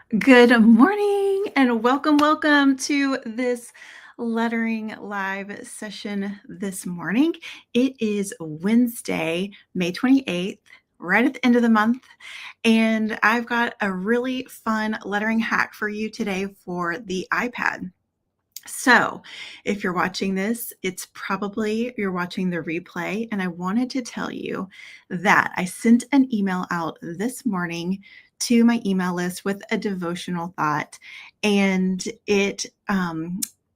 Good morning and welcome to this lettering live session this morning. It is Wednesday, May 28th, right at the end of the month, and I've got a really fun lettering hack for you today for the iPad. So, if you're watching this, it's probably you're watching the replay, and I wanted to tell you that I sent an email out this morning to my email list with a devotional thought, and it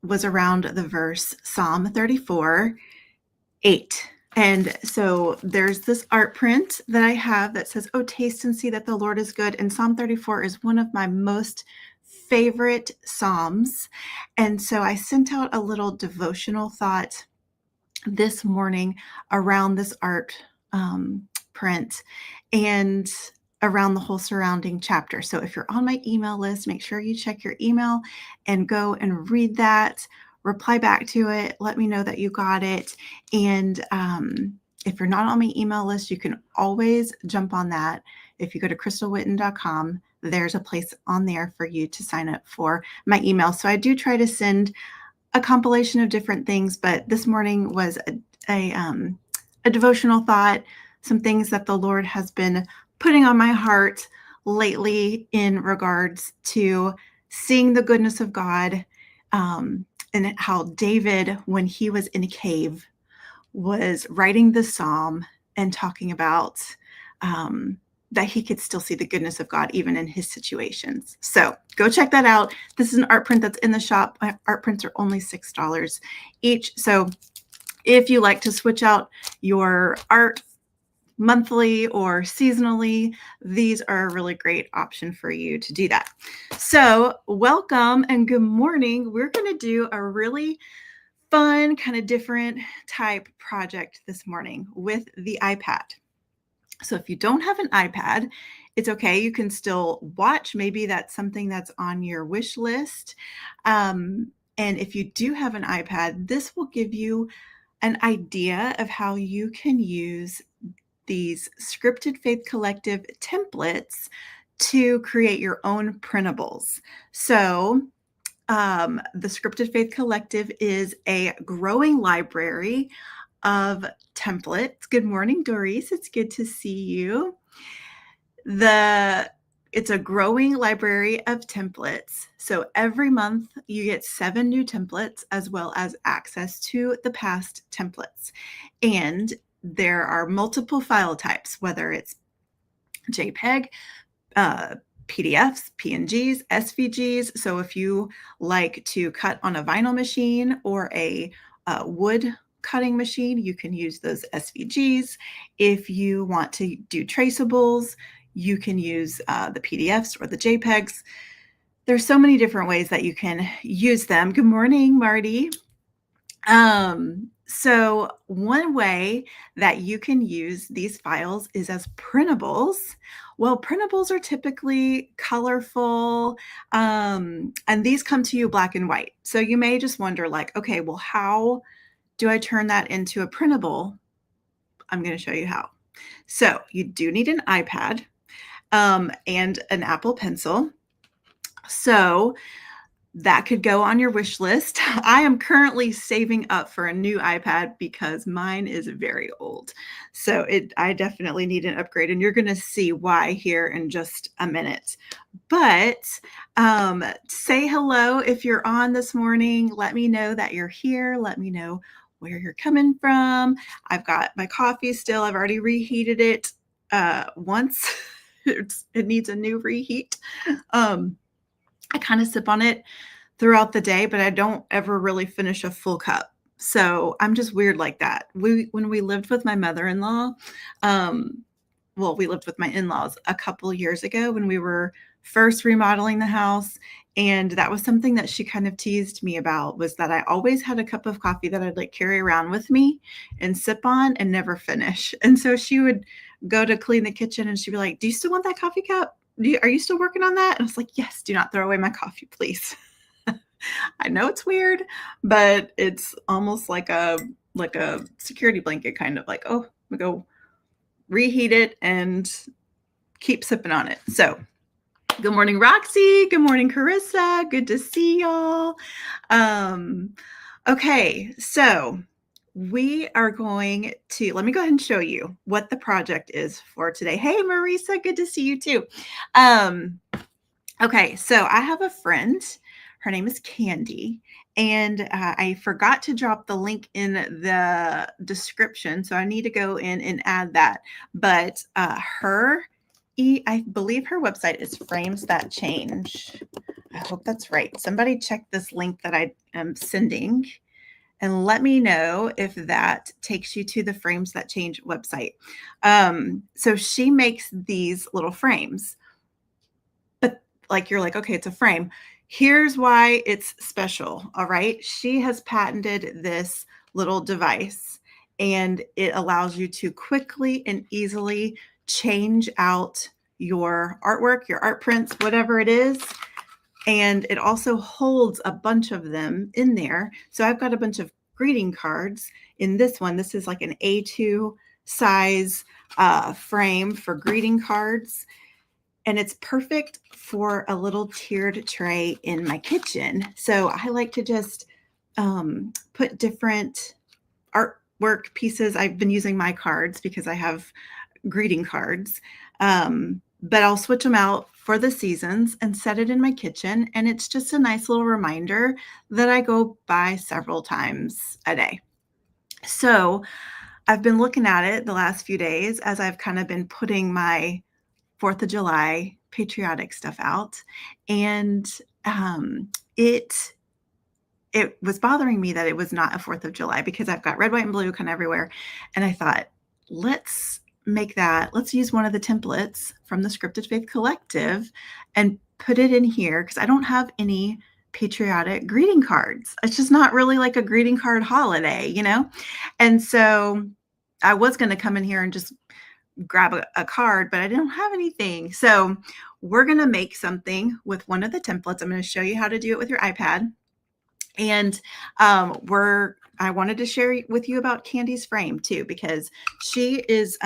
was around the verse Psalm 34:8. And so there's this art print that I have that says, "Oh, taste and see that the Lord is good." And Psalm 34 is one of my most favorite Psalms. And so I sent out a little devotional thought this morning around this art print and around the whole surrounding chapter. So if you're on my email list, make sure you check your email and go and read that, reply back to it, let me know that you got it. And if you're not on my email list, you can always jump on that. If you go to krystalwitten.com, there's a place on there for you to sign up for my email. So I do try to send a compilation of different things, but this morning was a devotional thought, some things that the Lord has been putting on my heart lately in regards to seeing the goodness of God, and how David, when he was in a cave, was writing the psalm and talking about that he could still see the goodness of God even in his situations. So go check that out. This is an art print that's in the shop. My art prints are only $6 each. So if you like to switch out your art monthly or seasonally, these are a really great option for you to do that. So welcome and good morning. We're going to do a really fun, kind of different type project this morning with the iPad. So if you don't have an iPad, it's okay. You can still watch. Maybe that's something that's on your wish list. And if you do have an iPad, this will give you an idea of how you can use these Scripted Faith Collective templates to create your own printables. So the Scripted Faith Collective is a growing library of templates. Good morning, Doris. It's good to see you. It's a growing library of templates. So every month you get 7 new templates as well as access to the past templates. And there are multiple file types, whether it's JPEG, PDFs, PNGs, SVGs. So if you like to cut on a vinyl machine or a wood cutting machine, you can use those SVGs. If you want to do traceables, you can use the PDFs or the JPEGs. There's so many different ways that you can use them. Good morning, Marty. So one way that you can use these files is as printables. Well, printables are typically colorful, and these come to you black and white. So you may just wonder like, okay, well, how do I turn that into a printable? I'm going to show you how. So you do need an iPad and an Apple Pencil. So that could go on your wish list. I am currently saving up for a new iPad because mine is very old. So I definitely need an upgrade, and you're going to see why here in just a minute. But say hello if you're on this morning. Let me know that you're here. Let me know where you're coming from. I've got my coffee still. I've already reheated it once. It needs a new reheat. I kind of sip on it throughout the day, but I don't ever really finish a full cup. So I'm just weird like that. When we lived with my mother-in-law, we lived with my in-laws a couple years ago when we were first remodeling the house. And that was something that she kind of teased me about, was that I always had a cup of coffee that I'd like carry around with me and sip on and never finish. And so she would go to clean the kitchen and she'd be like, "Do you still want that coffee cup? Are you still working on that?" And I was like, "Yes, do not throw away my coffee, please." I know it's weird, but it's almost like a security blanket, kind of like, oh, we go reheat it and keep sipping on it. So Good morning, Roxy. Good morning, Carissa. Good to see y'all. Okay, so we are going to, let me go ahead and show you what the project is for today. Hey, Marisa, good to see you too. Okay, so I have a friend. Her name is Candy, and I forgot to drop the link in the description, so I need to go in and add that. But I believe her website is Frames That Change. I hope that's right. Somebody check this link that I am sending and let me know if that takes you to the Frames That Change website. So she makes these little frames, but like you're like, okay, it's a frame. Here's why it's special. All right. She has patented this little device, and it allows you to quickly and easily change out your artwork, your art prints, whatever it is. And it also holds a bunch of them in there. So I've got a bunch of greeting cards in this one. This is like an A2 size frame for greeting cards. And it's perfect for a little tiered tray in my kitchen. So I like to just put different artwork pieces. I've been using my cards because I have greeting cards, but I'll switch them out for the seasons and set it in my kitchen. And it's just a nice little reminder that I go by several times a day. So I've been looking at it the last few days as I've kind of been putting my 4th of July patriotic stuff out. And it was bothering me that it was not a 4th of July because I've got red, white, and blue kind of everywhere. And I thought, let's use one of the templates from the Scripted Faith Collective and put it in here because I don't have any patriotic greeting cards. It's just not really like a greeting card holiday, you know? And so I was going to come in here and just grab a card, but I didn't have anything. So we're going to make something with one of the templates. I'm going to show you how to do it with your iPad. And I wanted to share with you about Candy's frame too, because she is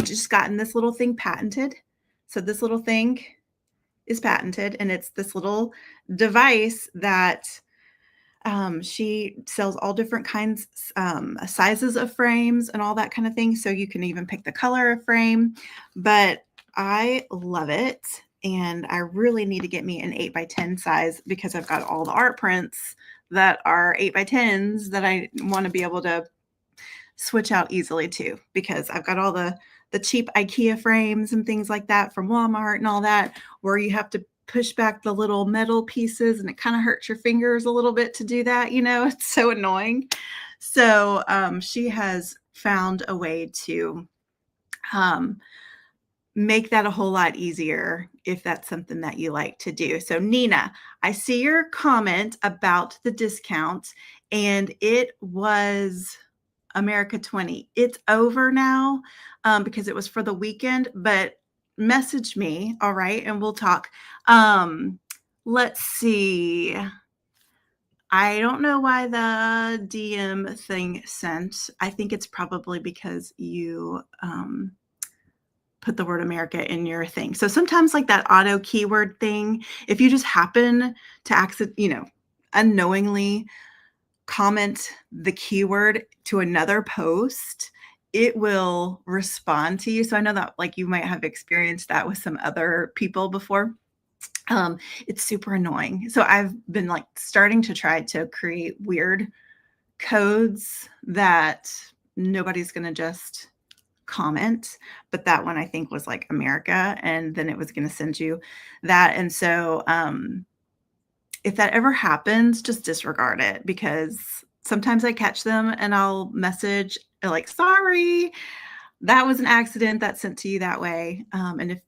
just gotten this little thing patented. So this little thing is patented, and it's this little device that she sells all different kinds, sizes of frames and all that kind of thing. So you can even pick the color of frame, but I love it. And I really need to get me an 8x10 size because I've got all the art prints that are 8x10s that I want to be able to switch out easily too, because I've got all the cheap IKEA frames and things like that from Walmart and all that, where you have to push back the little metal pieces and it kind of hurts your fingers a little bit to do that. You know, it's so annoying. So she has found a way to make that a whole lot easier if that's something that you like to do. So Nina, I see your comment about the discount, and it was America 20. It's over now because it was for the weekend, but message me, all right, and we'll talk. Let's see. I don't know why the DM thing sent. I think it's probably because you put the word America in your thing. So sometimes like that auto keyword thing, if you just happen to unknowingly comment the keyword to another post, it will respond to you. So I know that like you might have experienced that with some other people before. It's super annoying. So I've been like starting to try to create weird codes that nobody's going to just comment, but that one I think was like America, and then it was going to send you that. And so if that ever happens, just disregard it, because sometimes I catch them and I'll message like, sorry, that was an accident that sent to you that way. And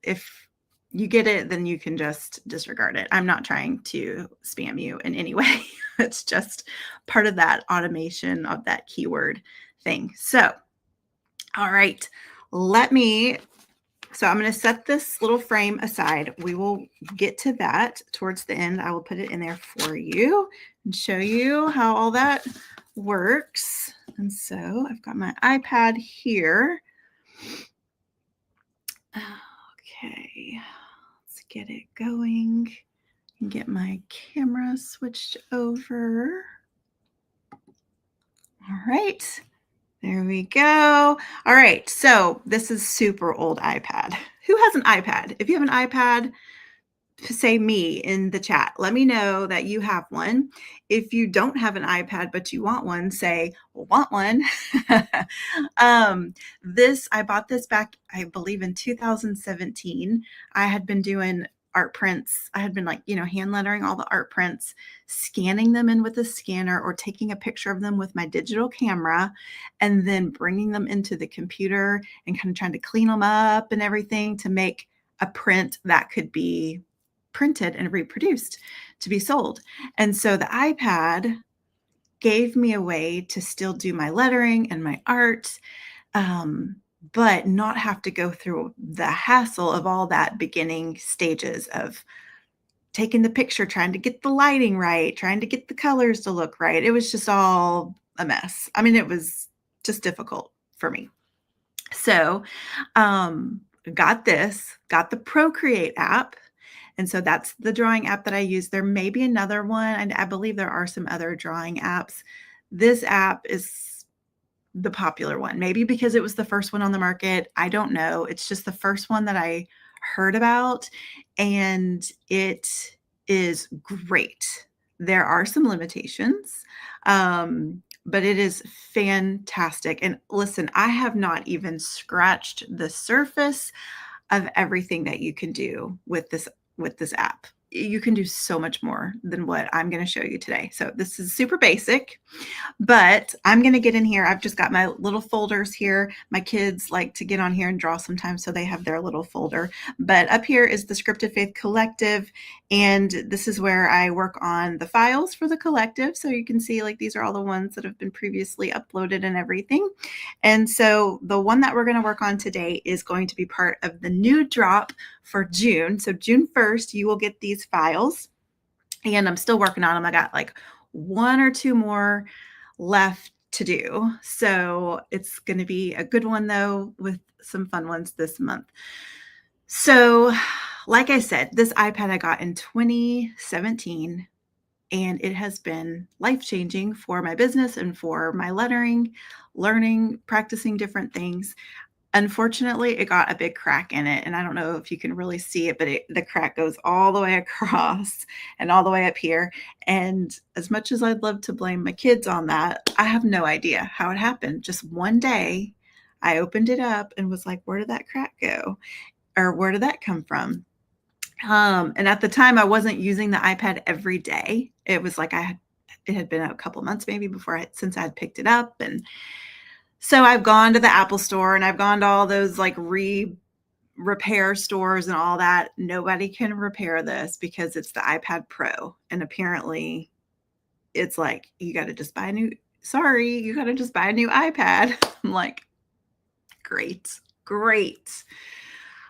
if you get it, then you can just disregard it. I'm not trying to spam you in any way. It's just part of that automation of that keyword thing. So, all right, so I'm going to set this little frame aside. We will get to that towards the end. I will put it in there for you and show you how all that works. And so I've got my iPad here. Okay. see. Let's get it going and get my camera switched over. All right. There we go. All right. So this is super old iPad. Who has an iPad? If you have an iPad, say me in the chat. Let me know that you have one. If you don't have an iPad, but you want one, say, want one. I bought this back, I believe in 2017. I had been doing art prints. I had been hand lettering all the art prints, scanning them in with a scanner or taking a picture of them with my digital camera, and then bringing them into the computer and kind of trying to clean them up and everything to make a print that could be printed and reproduced to be sold. And so the iPad gave me a way to still do my lettering and my art, but not have to go through the hassle of all that beginning stages of taking the picture, trying to get the lighting right, trying to get the colors to look right. It was just all a mess. I mean, it was just difficult for me. So got the Procreate app. And so that's the drawing app that I use. There may be another one, and I believe there are some other drawing apps. This app is the popular one, maybe because it was the first one on the market. I don't know. It's just the first one that I heard about, and it is great. There are some limitations, but it is fantastic. And listen, I have not even scratched the surface of everything that you can do with this app. You can do so much more than what I'm going to show you today. So this is super basic, but I'm going to get in here. I've just got my little folders here. My kids like to get on here and draw sometimes, so they have their little folder. But up here is the Scripted Faith Collective, and this is where I work on the files for the collective. So you can see these are all the ones that have been previously uploaded and everything. And so the one that we're going to work on today is going to be part of the new drop for June. So June 1st, you will get these files, and I'm still working on them. I got one or two more left to do. So it's going to be a good one though, with some fun ones this month. So like I said, this iPad I got in 2017, and it has been life-changing for my business and for my lettering, learning, practicing different things. Unfortunately, it got a big crack in it, and I don't know if you can really see it, but the crack goes all the way across and all the way up here. And as much as I'd love to blame my kids on that, I have no idea how it happened. Just one day, I opened it up and was like, where did that crack go? Or where did that come from? And at the time, I wasn't using the iPad every day. It was like it had been a couple months maybe since I had picked it up. And so I've gone to the Apple store, and I've gone to all those repair stores and all that. Nobody can repair this because it's the iPad Pro. And apparently it's you got to just buy you got to just buy a new iPad. I'm like, great.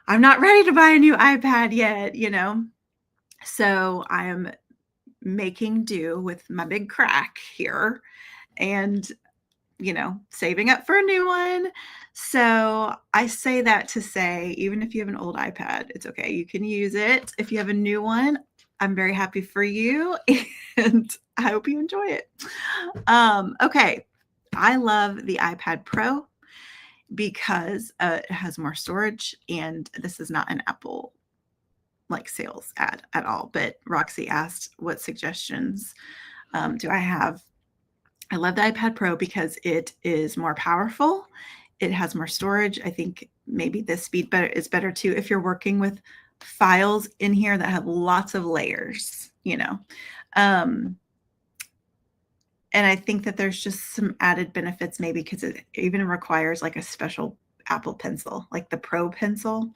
I'm not ready to buy a new iPad yet, So I am making do with my big crack here and saving up for a new one. So I say that to say, even if you have an old iPad, it's okay. You can use it. If you have a new one, I'm very happy for you, and I hope you enjoy it. Okay. I love the iPad Pro because it has more storage, and this is not an Apple sales ad at all. But Roxy asked, what suggestions do I have? I love the iPad Pro because it is more powerful. It has more storage. I think maybe the speed is better too if you're working with files in here that have lots of layers, And I think that there's just some added benefits maybe because it even requires a special Apple Pencil, like the Pro Pencil.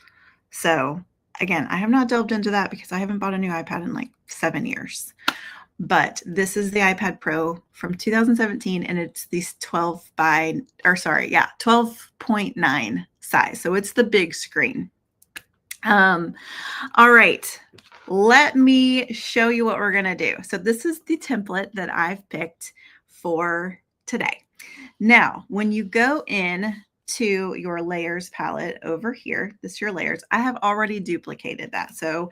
So again, I have not delved into that because I haven't bought a new iPad in 7 years. But this is the iPad Pro from 2017, and it's these 12.9 size. So it's the big screen. All right, let me show you what we're going to do. So this is the template that I've picked for today. Now, when you go in to your layers palette over here. This is your layers. I have already duplicated that. So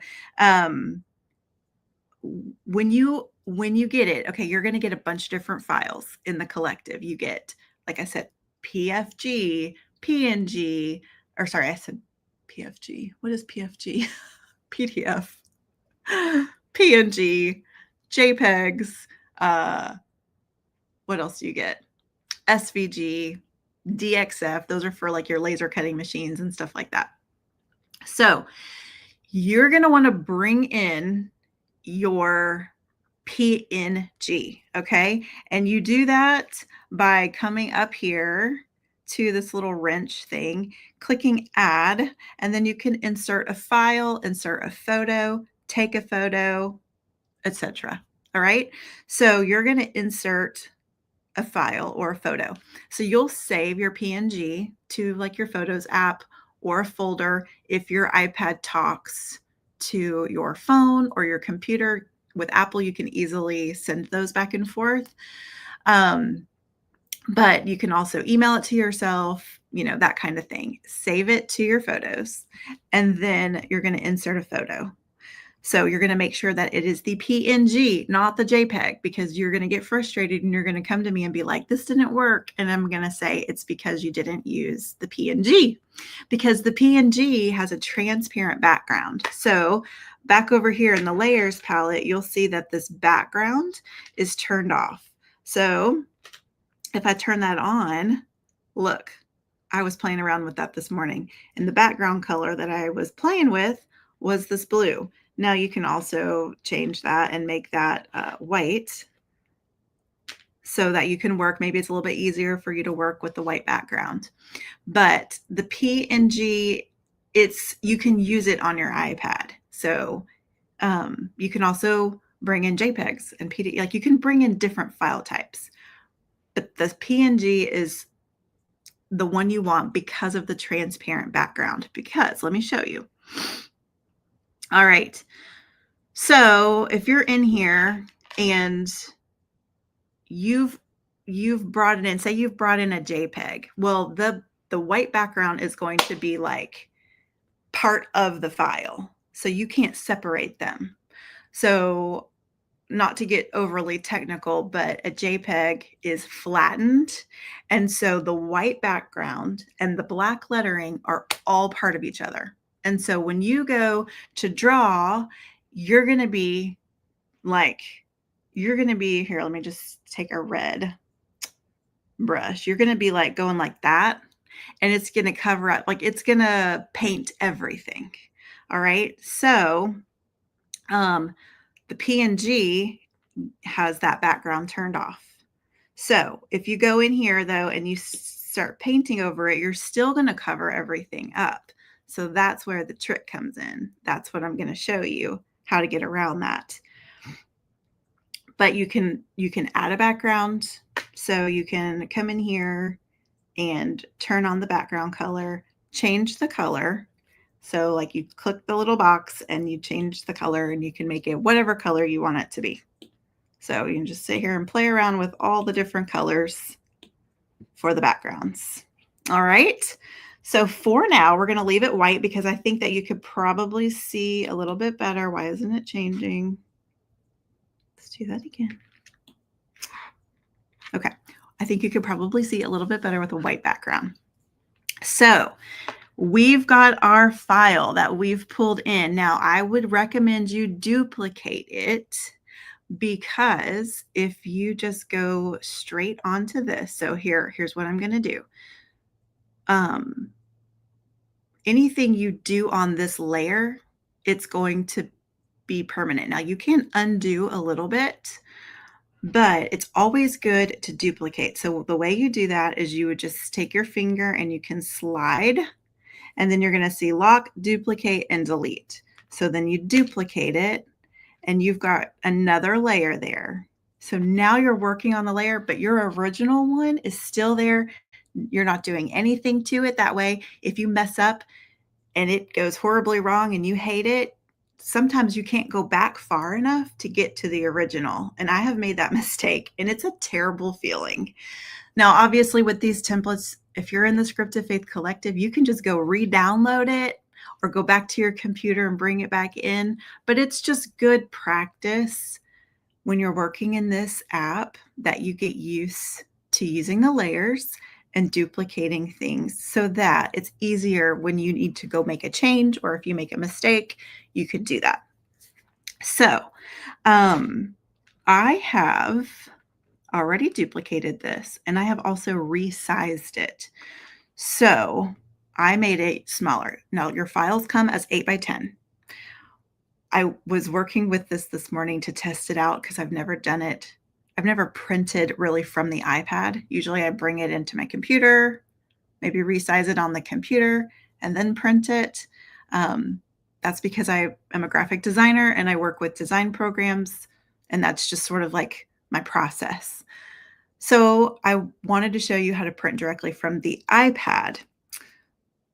when you get it, okay, you're going to get a bunch of different files in the collective. You get, like I said, PFG, PNG, or sorry, I said PFG. What is PFG? PDF, PNG, JPEGs. What else do you get? SVG, DXF. Those are for like your laser cutting machines and stuff like that. So you're going to want to bring in your PNG, okay? And you do that by coming up here to this little wrench thing, clicking add, and then you can insert a file, insert a photo, take a photo, etc. All right? So you're going to insert a file or a photo. So you'll save your PNG to like your Photos app or a folder. If your iPad talks to your phone or your computer, with Apple, you can easily send those back and forth. But you can also email it to yourself, that kind of thing. Save it to your photos, and then you're going to insert a photo. So you're going to make sure that it is the PNG, not the JPEG, because you're going to get frustrated and you're going to come to me and be like, this didn't work. And I'm going to say it's because you didn't use the PNG, because the PNG has a transparent background. So back over here in the layers palette, you'll see that this background is turned off. So if I turn that on, look, I was playing around with that this morning, and the background color that I was playing with was this blue. Now you can also change that and make that white so that you can work. Maybe it's a little bit easier for you to work with the white background. But the PNG, you can use it on your iPad. So you can also bring in JPEGs and PD. Like you can bring in different file types. But the PNG is the one you want because of the transparent background. Because let me show you. All right. So if you're in here and you've brought it in, say you've brought in a JPEG. Well, the white background is going to be like part of the file. So you can't separate them. So not to get overly technical, but a JPEG is flattened. And so the white background and the black lettering are all part of each other. And so when you go to draw, you're going to be here. Let me just take a red brush. You're going to be like going like that. And it's going to cover up, like it's going to paint everything. All right. So the PNG has that background turned off. So if you go in here though, and you start painting over it, you're still going to cover everything up. So that's where the trick comes in. That's what I'm going to show you, how to get around that. But you can add a background. So you can come in here and turn on the background color, change the color. So like you click the little box and you change the color, and you can make it whatever color you want it to be. So you can just sit here and play around with all the different colors for the backgrounds. All right. So for now, we're going to leave it white because I think that you could probably see a little bit better. Why isn't it changing? Let's do that again. Okay. I think you could probably see a little bit better with a white background. So we've got our file that we've pulled in. Now, I would recommend you duplicate it, because if you just go straight onto this, so here's what I'm going to do. Anything you do on this layer, it's going to be permanent. Now you can undo a little bit, but it's always good to duplicate. So the way you do that is you would just take your finger and you can slide, and then you're going to see lock, duplicate, and delete. So then you duplicate it, and you've got another layer there. So now you're working on the layer, but your original one is still there. You're not doing anything to it. That way, if you mess up and it goes horribly wrong and you hate it, sometimes you can't go back far enough to get to the original. And I have made that mistake, and it's a terrible feeling. Now, obviously with these templates, if you're in the Script of Faith Collective, you can just go re-download it or go back to your computer and bring it back in. But it's just good practice when you're working in this app that you get used to using the layers and duplicating things so that it's easier when you need to go make a change, or if you make a mistake, you can do that. So I have already duplicated this, and I have also resized it. So I made it smaller. Now your files come as 8 by 10. I was working with this morning to test it out because I've never done it. I've never printed really from the iPad. Usually I bring it into my computer, maybe resize it on the computer, and then print it. That's because I am a graphic designer and I work with design programs, and that's just sort of like my process. So I wanted to show you how to print directly from the iPad.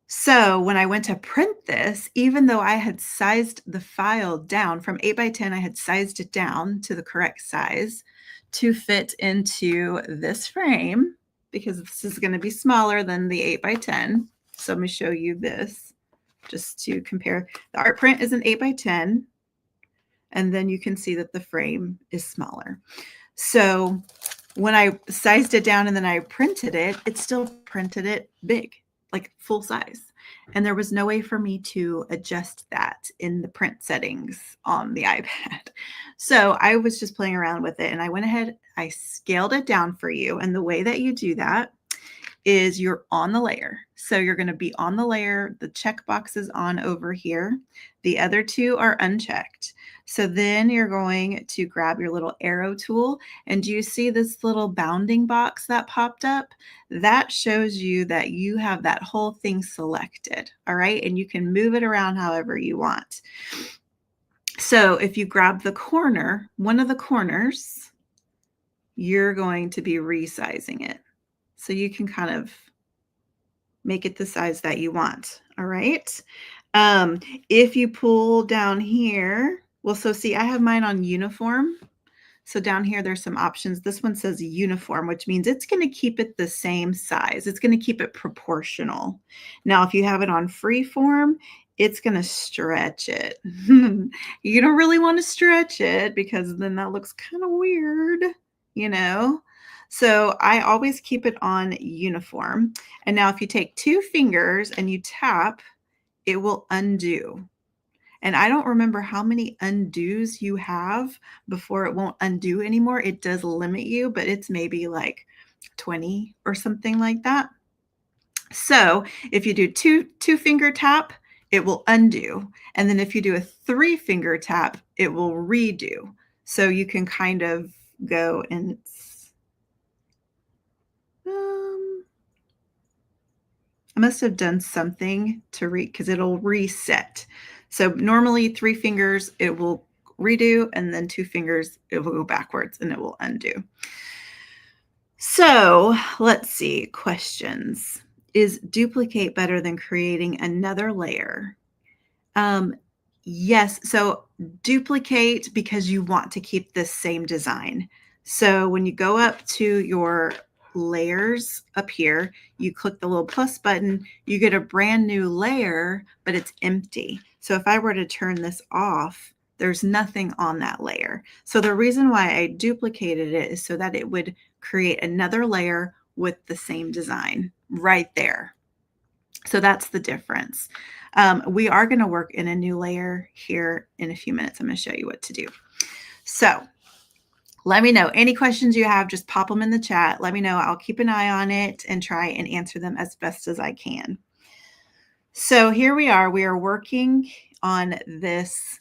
So when I went to print this, even though I had sized the file down from 8 by 10, I had sized it down to the correct size to fit into this frame, because this is going to be smaller than the 8 by 10. So I'm going to show you this just to compare. The art print is an 8 by 10, and then you can see that the frame is smaller. So when I sized it down and then I printed it still printed it big, like full size. And there was no way for me to adjust that in the print settings on the iPad. So I was just playing around with it, and I went ahead, I scaled it down for you. And the way that you do that is you're on the layer. So you're going to be on the layer. The checkbox is on over here. The other two are unchecked. So then you're going to grab your little arrow tool, and do you see this little bounding box that popped up? That shows you that you have that whole thing selected. All right. And you can move it around however you want. So if you grab the corner, one of the corners, you're going to be resizing it. So you can kind of make it the size that you want. All right. If you pull down here, well, so see, I have mine on uniform. So down here, there's some options. This one says uniform, which means it's going to keep it the same size. It's going to keep it proportional. Now, if you have it on freeform, it's going to stretch it. You don't really want to stretch it because then that looks kind of weird, you know? So I always keep it on uniform. And now if you take 2 fingers and you tap, it will undo. And I don't remember how many undos you have before it won't undo anymore. It does limit you, but it's maybe like 20 or something like that. So if you do two finger tap, it will undo. And then if you do a 3 finger tap, it will redo. So you can kind of go and it's, I must have done something to because it'll reset. So normally 3 fingers, it will redo, and then 2 fingers, it will go backwards and it will undo. So let's see, questions. Is duplicate better than creating another layer? Yes, so duplicate because you want to keep this same design. So when you go up to your layers up here, you click the little plus button, you get a brand new layer, but it's empty. So if I were to turn this off, there's nothing on that layer. So the reason why I duplicated it is so that it would create another layer with the same design right there. So that's the difference. We are going to work in a new layer here in a few minutes. I'm going to show you what to do. So let me know any questions you have, just pop them in the chat. Let me know. I'll keep an eye on it and try and answer them as best as I can. So here we are working on this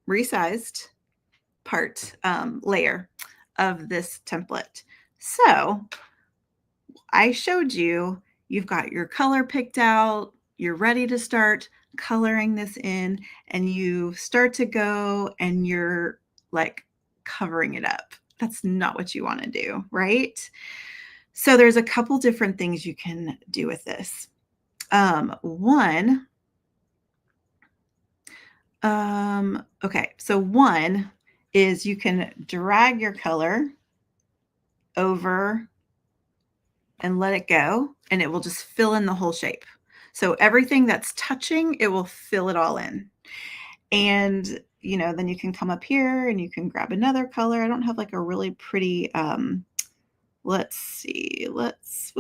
resized part layer of this template. So I showed you, you've got your color picked out, you're ready to start coloring this in, and you start to go and you're like covering it up. That's not what you want to do, right? So there's a couple different things you can do with this. Okay, so one is you can drag your color over and let it go, and it will just fill in the whole shape. So everything that's touching, it will fill it all in. And, then you can come up here and you can grab another color. I don't have like a really pretty, let's see, let's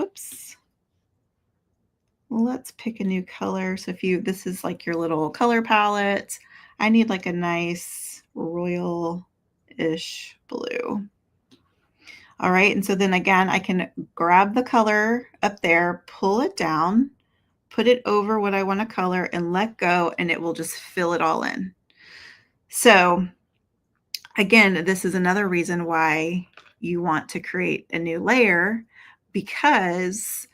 pick a new color. So this is like your little color palette. I need like a nice royal-ish blue. All right, and so then again, I can grab the color up there, pull it down, put it over what I want to color, and let go, and it will just fill it all in. So again, this is another reason why you want to create a new layer, because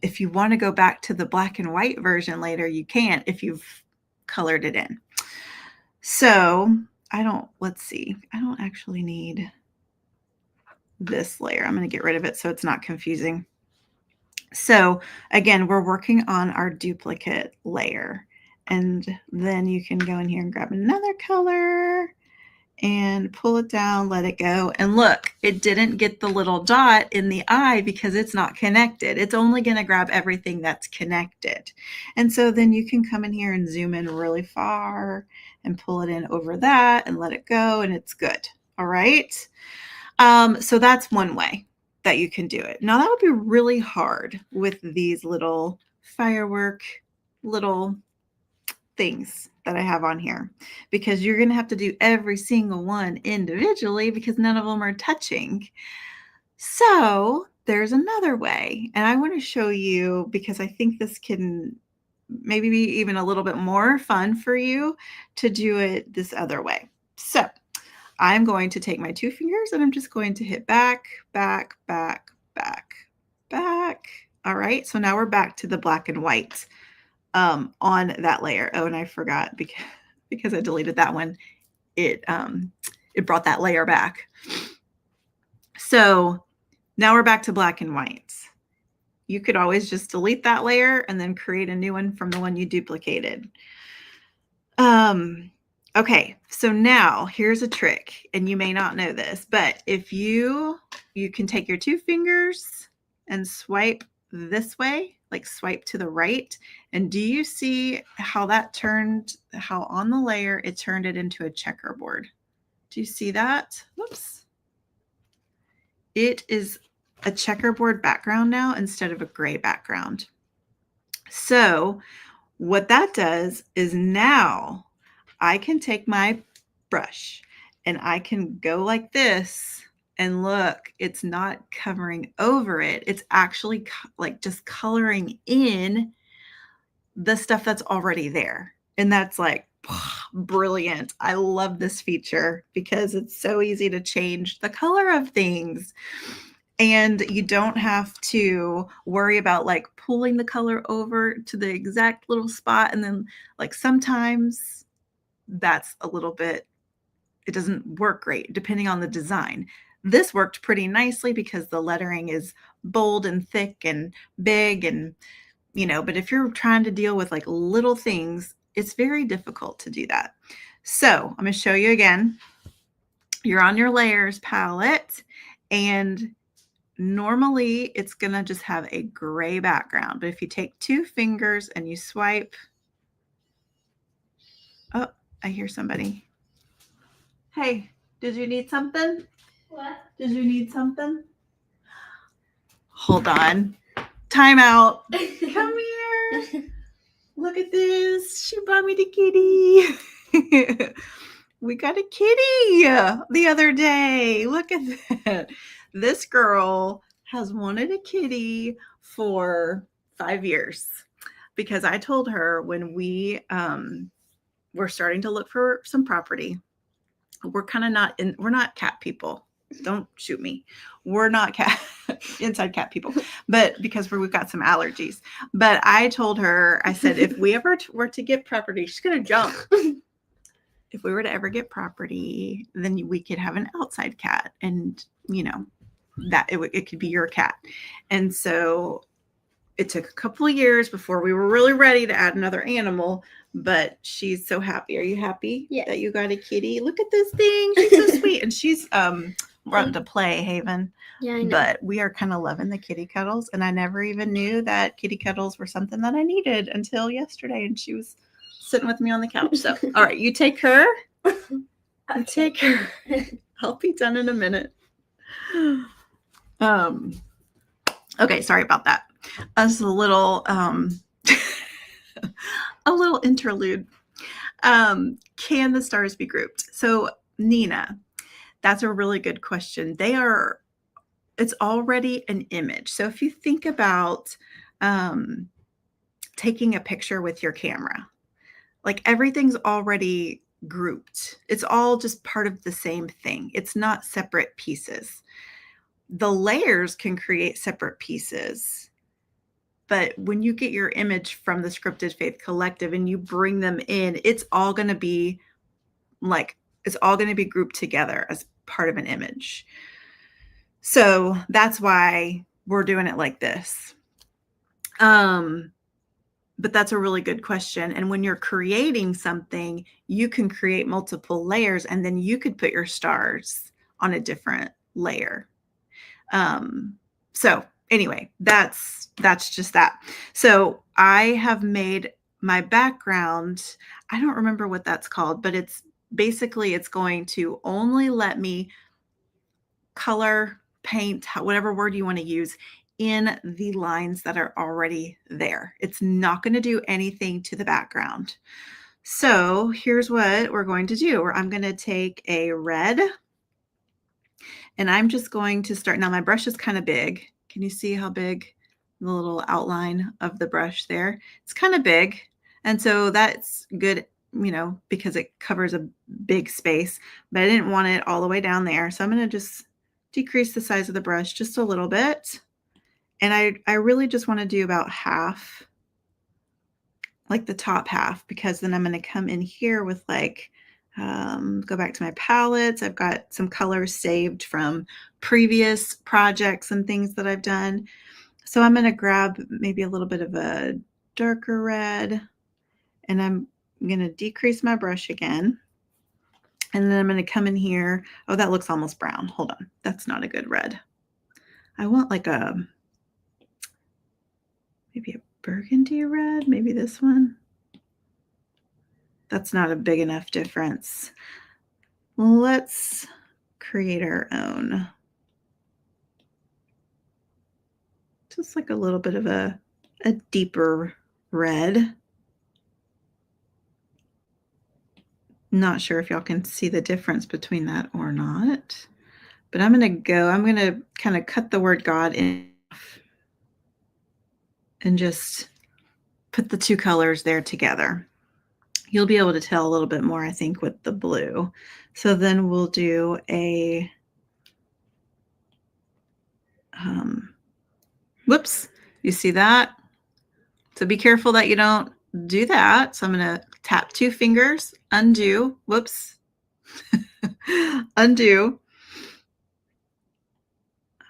if you want to go back to the black and white version later, you can't if you've colored it in. So let's see, I don't actually need this layer. I'm going to get rid of it so it's not confusing. So again, we're working on our duplicate layer, and then you can go in here and grab another color and pull it down, let it go. And look, it didn't get the little dot in the eye because it's not connected. It's only going to grab everything that's connected. And so then you can come in here and zoom in really far and pull it in over that and let it go, and it's good. All right. So that's one way that you can do it. Now that would be really hard with these little firework little things that I have on here, because you're going to have to do every single one individually because none of them are touching. So there's another way, and I want to show you because I think this can maybe be even a little bit more fun for you to do it this other way. So I'm going to take my 2 fingers and I'm just going to hit back, back, back, back, back. All right, so now we're back to the black and white on that layer. Oh, and I forgot because I deleted that one. It brought that layer back. So now we're back to black and white. You could always just delete that layer and then create a new one from the one you duplicated. Okay, so now here's a trick, and you may not know this, but if you can take your 2 fingers and swipe this way, like swipe to the right. And do you see how how on the layer it turned it into a checkerboard? Do you see that? Whoops. It is a checkerboard background now instead of a gray background. So what that does is now I can take my brush and I can go like this, and look, it's not covering over it. It's actually like just coloring in the stuff that's already there. And that's like brilliant. I love this feature because it's so easy to change the color of things. And you don't have to worry about like pulling the color over to the exact little spot. And then like sometimes that's a little bit, it doesn't work great depending on the design. This worked pretty nicely because the lettering is bold and thick and big, and but if you're trying to deal with like little things, it's very difficult to do that. So I'm going to show you again. You're on your layers palette, and normally it's going to just have a gray background. But if you take 2 fingers and you swipe, oh, I hear somebody. Hey, did you need something? What? Did you need something? Hold on. Time out. Come here. Look at this. She brought me the kitty. We got a kitty the other day. Look at that. This girl has wanted a kitty for 5 years because I told her when we were starting to look for some property. We're not cat people. Don't shoot me. We're not inside cat people, but because we've got some allergies. But I told her, I said, if we ever were to get property, she's going to jump. If we were to ever get property, then we could have an outside cat, and that it could be your cat. And so it took a couple of years before we were really ready to add another animal, but she's so happy. Are you happy that you got a kitty? Look at this thing. She's so sweet. And she's We're up to play, Haven. Yeah, I know. But we are kind of loving the kitty cuddles. And I never even knew that kitty cuddles were something that I needed until yesterday. And she was sitting with me on the couch. So, all right, you take her. You take her. I'll be done in a minute. Okay, sorry about that. As a little a little interlude. Can the stars be grouped? So, Nina, that's a really good question. It's already an image. So if you think about taking a picture with your camera, like everything's already grouped. It's all just part of the same thing. It's not separate pieces. The layers can create separate pieces. But when you get your image from the Scripted Faith Collective and you bring them in, it's all going to be grouped together as part of an image. So that's why we're doing it like this. But that's a really good question. And when you're creating something, you can create multiple layers and then you could put your stars on a different layer. So anyway, that's just that. So I have made my background. I don't remember what that's called, but it's going to only let me color, paint, whatever word you want to use, in the lines that are already there. It's not going to do anything to the background. So here's what we're going to do. I'm going to take a red and I'm just going to start. Now my brush is kind of big. Can you see how big the little outline of the brush there? It's kind of big. And so that's good, because it covers a big space, but I didn't want it all the way down there. So I'm going to just decrease the size of the brush just a little bit. And I really just want to do about half, like the top half, because then I'm going to come in here with go back to my palettes. I've got some colors saved from previous projects and things that I've done. So I'm going to grab maybe a little bit of a darker red and I'm going to decrease my brush again. And then I'm going to come in here. Oh, that looks almost brown. Hold on. That's not a good red. I want maybe a burgundy red, maybe this one. That's not a big enough difference. Let's create our own. Just like a little bit of a deeper red. Not sure if y'all can see the difference between that or not. But I'm going to kind of cut the word God in and just put the two colors there together. You'll be able to tell a little bit more, I think, with the blue. So then we'll do a, whoops, you see that? So be careful that you don't do that. So I'm going to tap 2 fingers, undo, whoops, undo.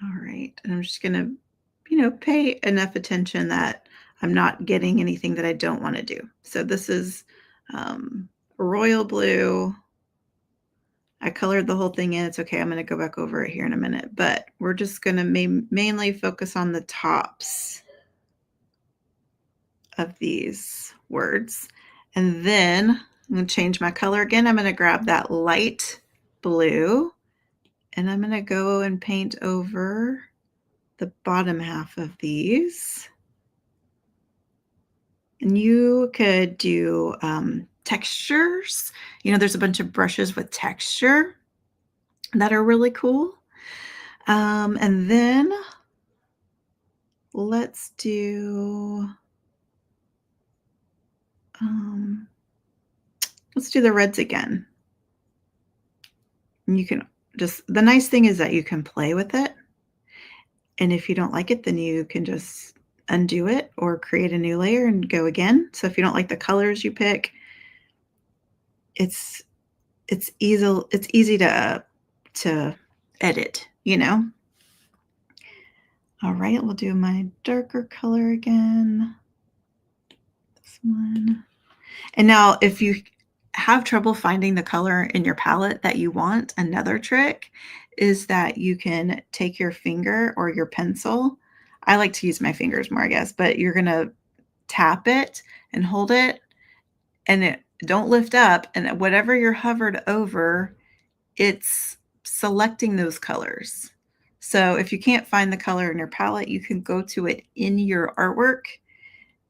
All right, and I'm just going to, pay enough attention that I'm not getting anything that I don't want to do. So this is royal blue. I colored the whole thing in. It's okay. I'm going to go back over it here in a minute, but we're just going to mainly focus on the tops of these words. And then I'm going to change my color again. I'm going to grab that light blue and I'm going to go and paint over the bottom half of these. And you could do textures. There's a bunch of brushes with texture that are really cool. And then let's do the reds again. And you can the nice thing is that you can play with it. And if you don't like it, then you can just undo it or create a new layer and go again. So if you don't like the colors you pick, it's easy to edit, All right, we'll do my darker color again. This one. And now if you have trouble finding the color in your palette that you want, another trick is that you can take your finger or your pencil. I like to use my fingers more, I guess, but you're going to tap it and hold it, and it don't lift up, and whatever you're hovered over, it's selecting those colors. So if you can't find the color in your palette, you can go to it in your artwork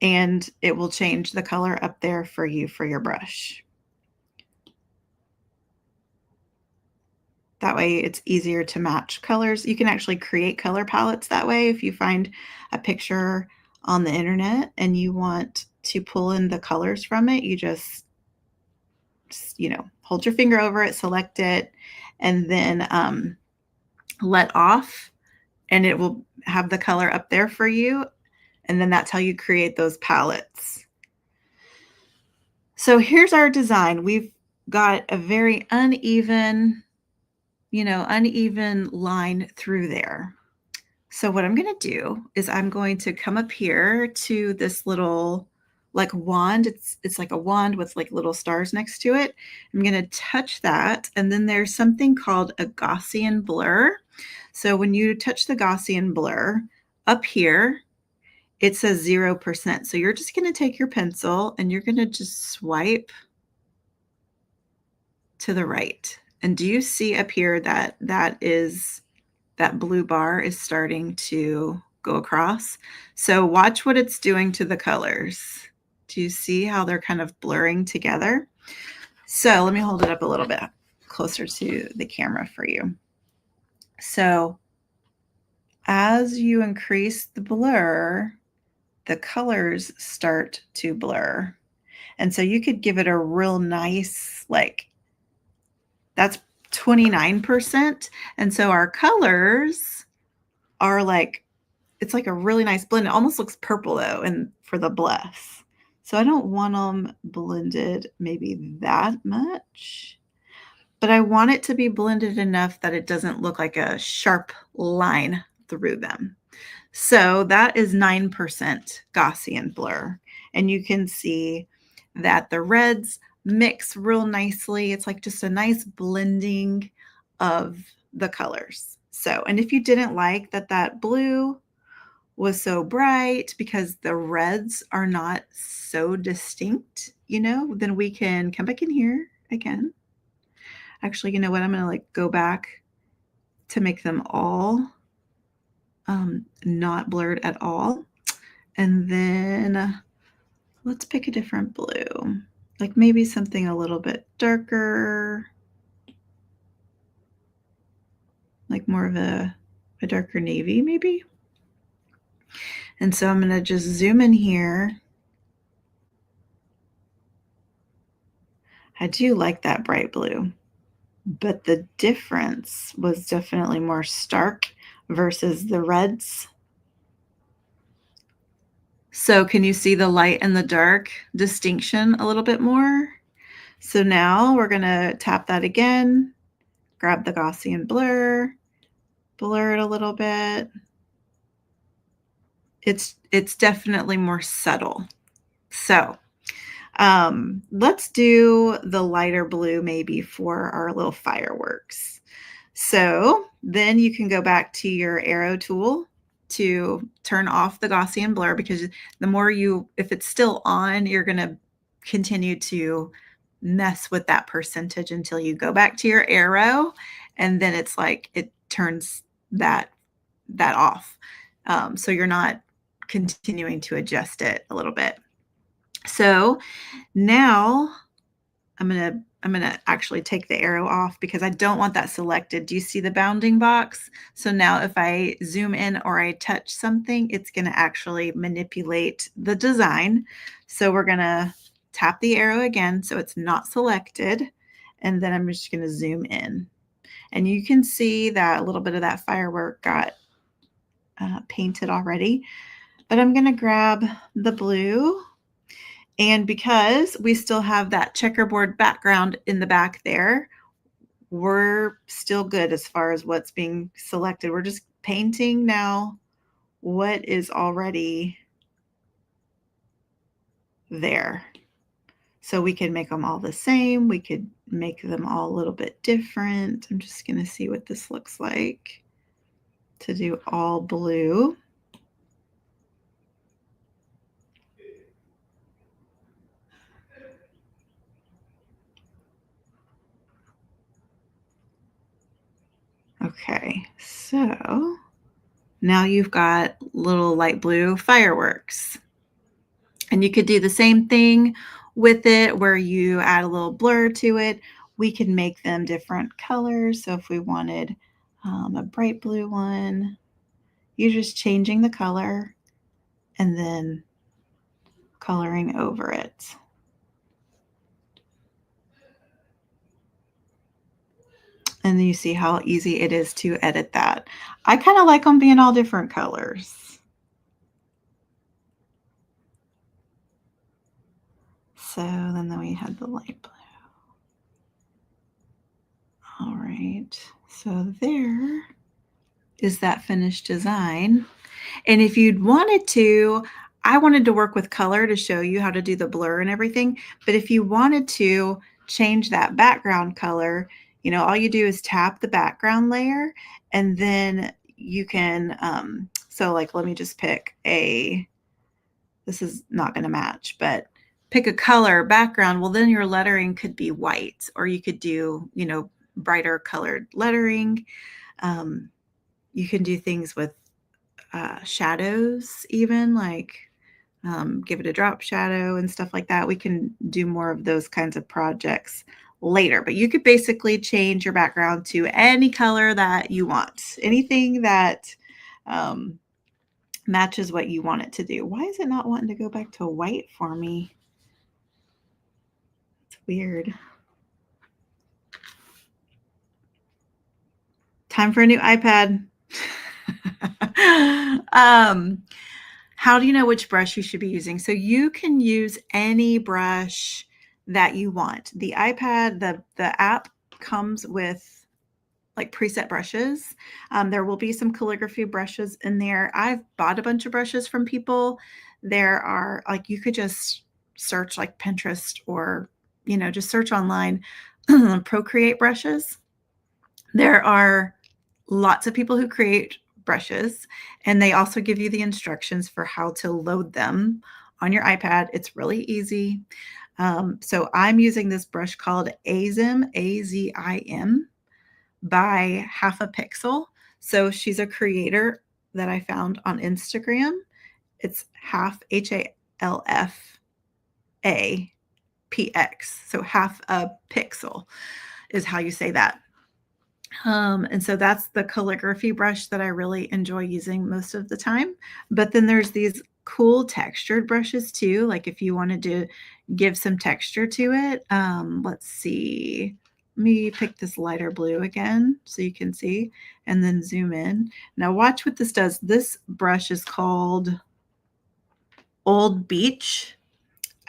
and it will change the color up there for you for your brush. That way it's easier to match colors. You can actually create color palettes that way. If you find a picture on the internet and you want to pull in the colors from it, you just hold your finger over it, select it, and then let off, and it will have the color up there for you. And then that's how you create those palettes. So here's our design. We've got a very uneven line through there. So what I'm going to do is I'm going to come up here to this little like wand. It's like a wand with like little stars next to it. I'm going to touch that. And then there's something called a Gaussian blur. So when you touch the Gaussian blur up here, it says 0%. So you're just going to take your pencil and you're going to just swipe to the right. And do you see up here that that blue bar is starting to go across? So watch what it's doing to the colors. Do you see how they're kind of blurring together? So let me hold it up a little bit closer to the camera for you. So as you increase the blur, the colors start to blur. And so you could give it a real nice, like, that's 29%. And so our colors are like, it's like a really nice blend. It almost looks purple though, and for the blush. So I don't want them blended maybe that much, but I want it to be blended enough that it doesn't look like a sharp line through them. So that is 9% Gaussian blur. And you can see that the reds mix real nicely. It's like just a nice blending of the colors. So, and if you didn't like that blue was so bright because the reds are not so distinct, then we can come back in here again. Actually, you know what? I'm going to like go back to make them all not blurred at all. And then let's pick a different blue, like maybe something a little bit darker, like more of a darker navy maybe. And so I'm going to just zoom in here. I do like that bright blue, but the difference was definitely more stark versus the reds. So can you see the light and the dark distinction a little bit more? So now we're going to tap that again, grab the Gaussian blur, blur it a little bit. It's definitely more subtle. So let's do the lighter blue maybe for our little fireworks. So then you can go back to your arrow tool to turn off the Gaussian blur, because the more if it's still on, you're going to continue to mess with that percentage until you go back to your arrow, and then it's like it turns that off. So you're not continuing to adjust it a little bit. So now I'm gonna actually take the arrow off because I don't want that selected. Do you see the bounding box? So now if I zoom in or I touch something, it's gonna actually manipulate the design. So we're gonna tap the arrow again so it's not selected, and then I'm just gonna zoom in. And you can see that a little bit of that firework got painted already. But I'm gonna grab the blue, and because we still have that checkerboard background in the back there, we're still good as far as what's being selected. We're just painting now what is already there. So we can make them all the same. We could make them all a little bit different. I'm just going to see what this looks like to do all blue. Okay, so now you've got little light blue fireworks. And you could do the same thing with it where you add a little blur to it. We can make them different colors. So if we wanted a bright blue one, you're just changing the color and then coloring over it. And then you see how easy it is to edit that. I kind of like them being all different colors. So then we had the light blue. All right, so there is that finished design. And if you'd wanted to, I wanted to work with color to show you how to do the blur and everything. But if you wanted to change that background color, all you do is tap the background layer and then you can, so like, let me just pick this is not going to match, but pick a color background. Well, then your lettering could be white, or you could do, brighter colored lettering. You can do things with shadows, even like give it a drop shadow and stuff like that. We can do more of those kinds of projects later, but you could basically change your background to any color that you want, anything that matches what you want it to do. Why is it not wanting to go back to white for me? It's weird. Time for a new iPad. How do you know which brush you should be using? So you can use any brush that you want. The iPad, the app comes with like preset brushes. There will be some calligraphy brushes in there. I've bought a bunch of brushes from people. There are like, you could just search like Pinterest or, just search online, Procreate brushes. There are lots of people who create brushes, and they also give you the instructions for how to load them on your iPad. It's really easy. So I'm using this brush called Azim, A-Z-I-M, by Half a Pixel. So she's a creator that I found on Instagram. It's half, Half-A-P-X. So half a pixel is how you say that. And so that's the calligraphy brush that I really enjoy using most of the time. But then there's these cool textured brushes too. Like if you wanted to give some texture to it, let's see. Let me pick this lighter blue again so you can see, and then zoom in. Now watch what this does. This brush is called Old Beach.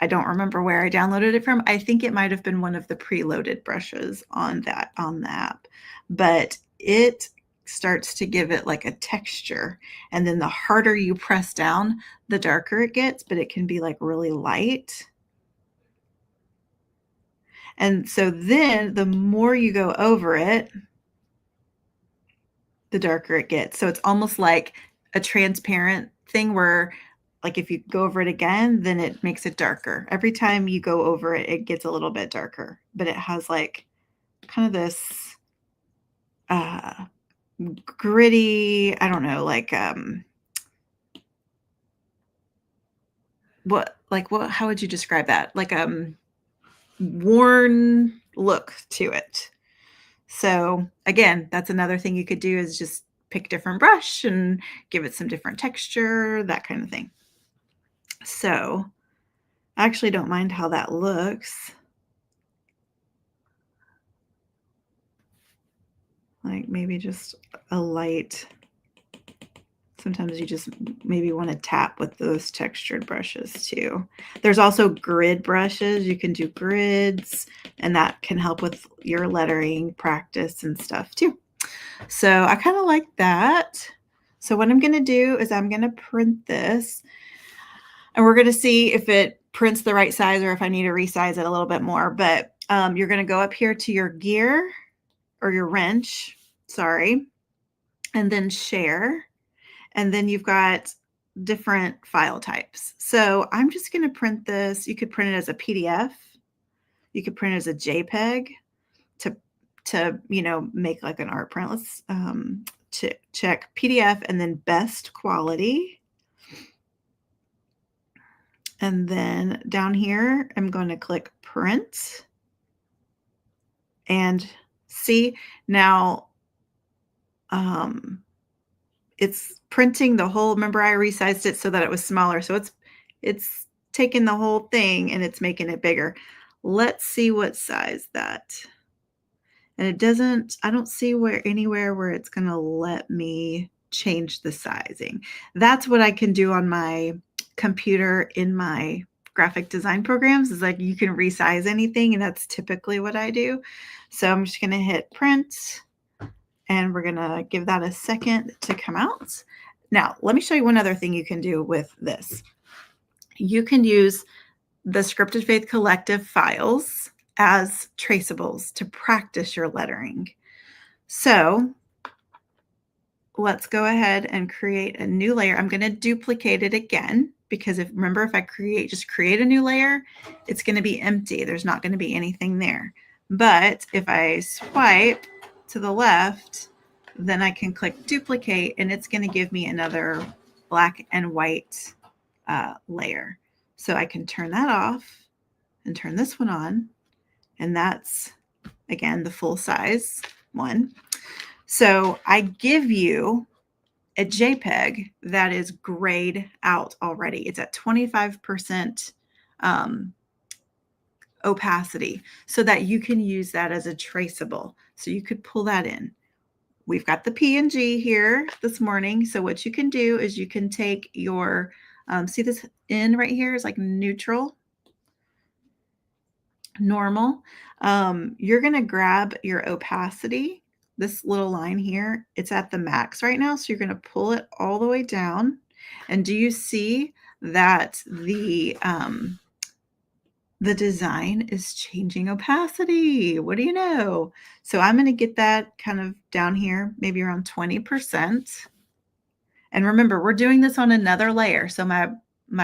I don't remember where I downloaded it from. I think it might have been one of the preloaded brushes on the app, but it starts to give it like a texture. And then the harder you press down, the darker it gets, but it can be like really light. And so then the more you go over it, the darker it gets. So it's almost like a transparent thing where like if you go over it again, then it makes it darker. Every time you go over it, it gets a little bit darker, but it has like kind of this gritty, I don't know, like how would you describe that? Like worn look to it. So again, that's another thing you could do is just pick a different brush and give it some different texture, that kind of thing. So I actually don't mind how that looks. Like maybe just a light. Sometimes you just maybe want to tap with those textured brushes too. There's also grid brushes. You can do grids, and that can help with your lettering practice and stuff too. So I kind of like that. So what I'm going to do is I'm going to print this, and we're going to see if it print's the right size or if I need to resize it a little bit more. But you're going to go up here to your gear or your wrench, sorry, and then share. And then you've got different file types. So I'm just going to print this. You could print it as a PDF. You could print it as a JPEG to make like an art print. Let's check PDF and then best quality. And then down here, I'm going to click print and see now it's printing the whole, remember I resized it so that it was smaller. So it's taking the whole thing and it's making it bigger. Let's see what size that. And it doesn't, I don't see anywhere where it's going to let me change the sizing. That's what I can do on my computer in my graphic design programs, is like you can resize anything, and that's typically what I do. So I'm just going to hit print, and we're going to give that a second to come out. Now, let me show you one other thing you can do with this. You can use the Scripted Faith Collective files as traceables to practice your lettering. So let's go ahead and create a new layer. I'm going to duplicate it again because remember, if I just create a new layer, it's going to be empty. There's not going to be anything there. But if I swipe to the left, then I can click duplicate and it's going to give me another black and white layer. So I can turn that off and turn this one on. And that's, again, the full size one. So I give you a JPEG that is grayed out already. It's at 25% opacity so that you can use that as a traceable. So you could pull that in. We've got the PNG here this morning. So what you can do is you can take your, see this N right here is like neutral, normal. You're going to grab your opacity, this little line here. It's at the max right now. So you're going to pull it all the way down. And do you see that the design is changing opacity? What do you know? So I'm going to get that kind of down here, maybe around 20%. And remember, we're doing this on another layer. So my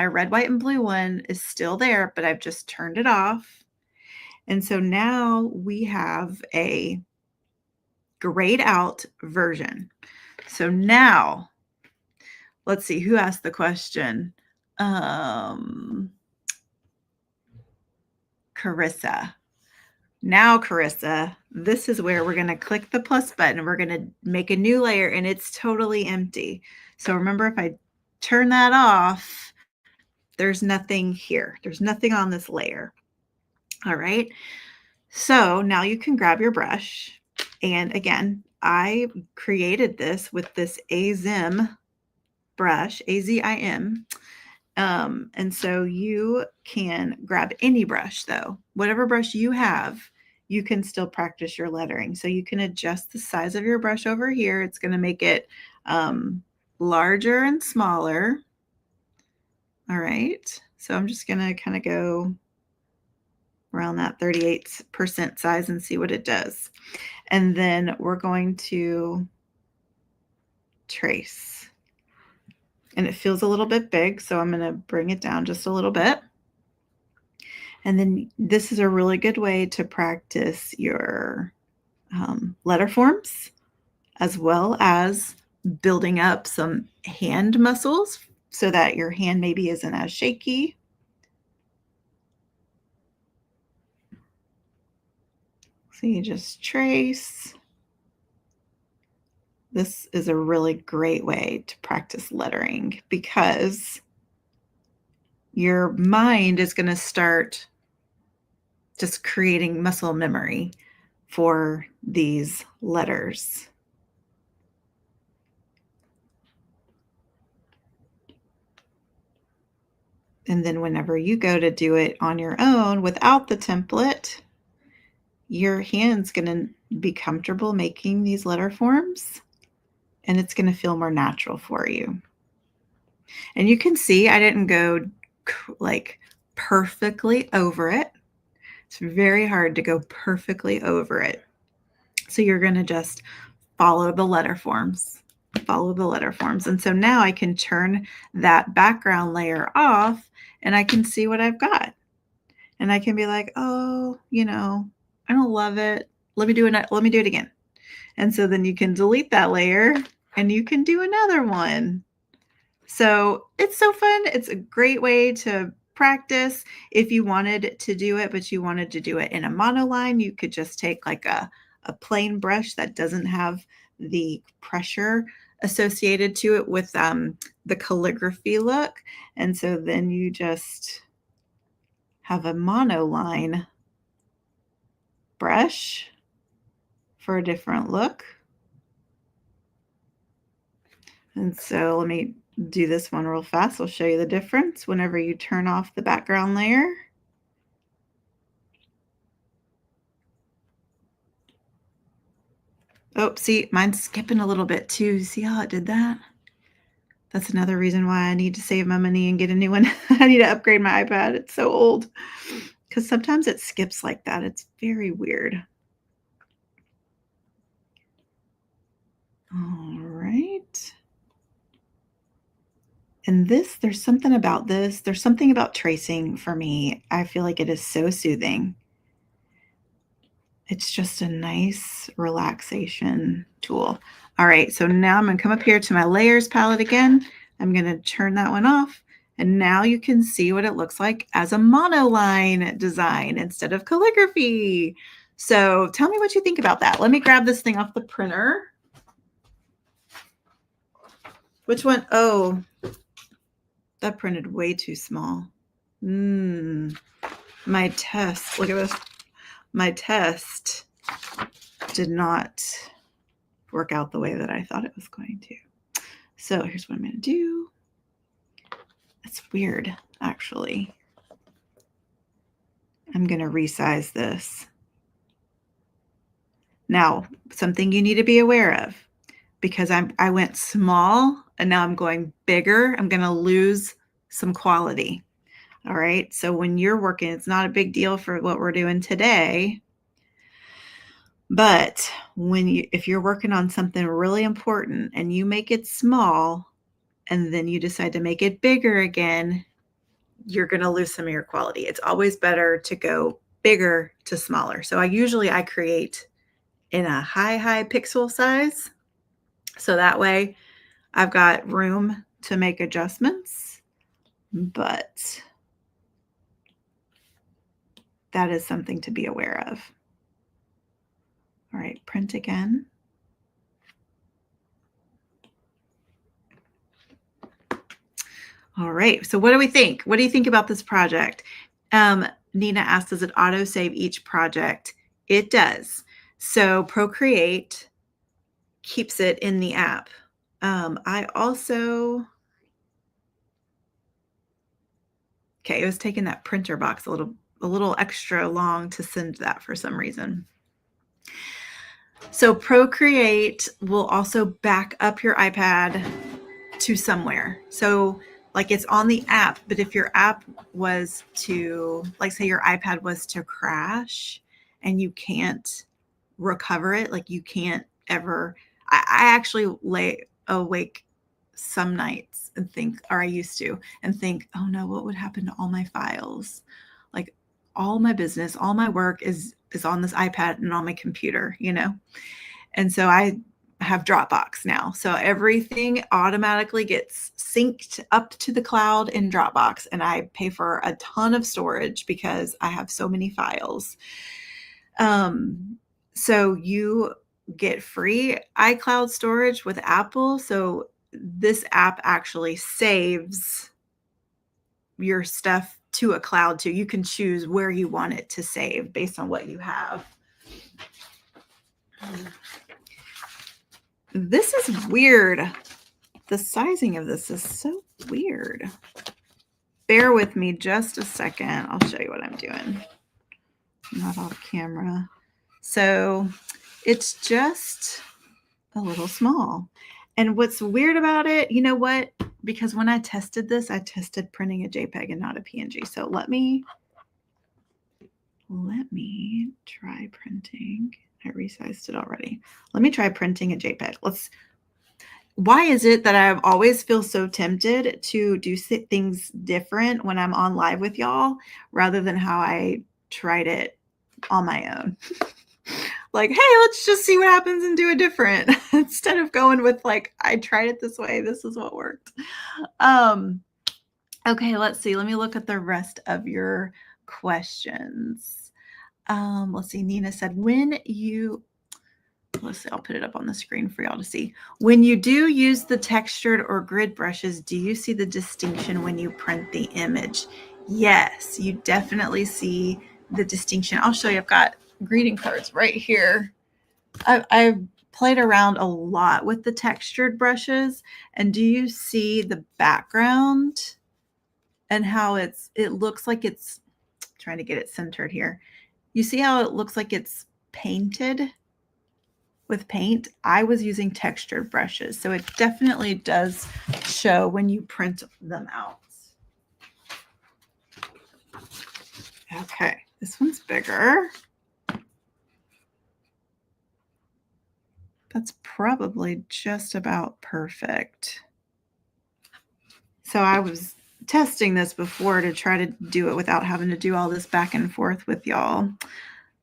red, white, and blue one is still there, but I've just turned it off. And so now we have a grayed out version. So now let's see who asked the question. Carissa. Now, Carissa, this is where we're going to click the plus button. We're going to make a new layer and it's totally empty. So remember, if I turn that off, there's nothing here. There's nothing on this layer. All right. So now you can grab your brush. And again, I created this with this AZIM brush, AZIM. And so you can grab any brush though, whatever brush you have, you can still practice your lettering. So you can adjust the size of your brush over here. It's going to make it larger and smaller. All right. So I'm just going to kind of go around that 38% size and see what it does. And then we're going to trace. And it feels a little bit big, so I'm going to bring it down just a little bit. And then this is a really good way to practice your letter forms, as well as building up some hand muscles so that your hand maybe isn't as shaky. So you just trace. This is a really great way to practice lettering because your mind is going to start just creating muscle memory for these letters. And then whenever you go to do it on your own without the template, your hand's going to be comfortable making these letter forms, and it's going to feel more natural for you. And you can see I didn't go like perfectly over it. It's very hard to go perfectly over it. So you're going to just follow the letter forms. Follow the letter forms. And so now I can turn that background layer off and I can see what I've got. And I can be like, oh, you know, I don't love it. Let me do it again. And so then you can delete that layer and you can do another one. So it's so fun. It's a great way to practice. If you wanted to do it, but you wanted to do it in a monoline, you could just take like a plain brush that doesn't have the pressure associated to it with the calligraphy look. And so then you just have a monoline brush for a different look. And so let me do this one real fast. I'll show you the difference whenever you turn off the background layer. Oh, see, mine's skipping a little bit too. See how it did that? That's another reason why I need to save my money and get a new one. I need to upgrade my iPad. It's so old. Because sometimes it skips like that. It's very weird. All right. And there's something about this. There's something about tracing for me. I feel like it is so soothing. It's just a nice relaxation tool. All right, so now I'm going to come up here to my layers palette again. I'm going to turn that one off. And now you can see what it looks like as a monoline design instead of calligraphy. So tell me what you think about that. Let me grab this thing off the printer. Which one? Oh, that printed way too small. My test, look at this. My test did not work out the way that I thought it was going to. So here's what I'm going to do. It's weird, actually. I'm going to resize this. Now, something you need to be aware of, because I went small and now I'm going bigger, I'm going to lose some quality. All right. So when you're working, it's not a big deal for what we're doing today. But if you're working on something really important and you make it small and then you decide to make it bigger again, you're going to lose some of your quality. It's always better to go bigger to smaller. So I create in a high pixel size. So that way I've got room to make adjustments, but that is something to be aware of. All right, print again. All right, so what do we think? What do you think about this project? Nina asked, does it auto-save each project? It does. So Procreate keeps it in the app. I also, okay, it was taking that printer box a little extra long to send that for some reason. So Procreate will also back up your iPad to somewhere. So like it's on the app, but if your app was to, like say your iPad was to crash and you can't recover it, like you can't ever, I actually lay awake some nights and think, or I used to, and think, oh no, what would happen to all my files? Like all my business, all my work is on this iPad and on my computer, you know? And so I have Dropbox now. So everything automatically gets synced up to the cloud in Dropbox. And I pay for a ton of storage because I have so many files. So you get free iCloud storage with Apple. So this app actually saves your stuff to a cloud too. You can choose where you want it to save based on what you have. This is weird. The sizing of this is so weird. Bear with me just a second. I'll show you what I'm doing. Not off camera. So it's just a little small. And what's weird about it, you know what? because when I tested this, I tested printing a JPEG and not a PNG. So let me try printing. I resized it already. Let me try printing a JPEG. Why is it that I always feel so tempted to do things different when I'm on live with y'all rather than how I tried it on my own? Like, hey, let's just see what happens and do it different instead of going with like, I tried it this way. This is what worked. Okay, let's see. Let me look at the rest of your questions. Let's see. Nina said, let's see, I'll put it up on the screen for y'all to see. When you do use the textured or grid brushes, do you see the distinction when you print the image? Yes, you definitely see the distinction. I'll show you. I've got greeting cards right here. I've played around a lot with the textured brushes. And do you see the background and how it looks like it's trying to get it centered here? You see how it looks like it's painted with paint? I was using textured brushes, so it definitely does show when you print them out. Okay, this one's bigger. That's probably just about perfect. So I was testing this before to try to do it without having to do all this back and forth with y'all.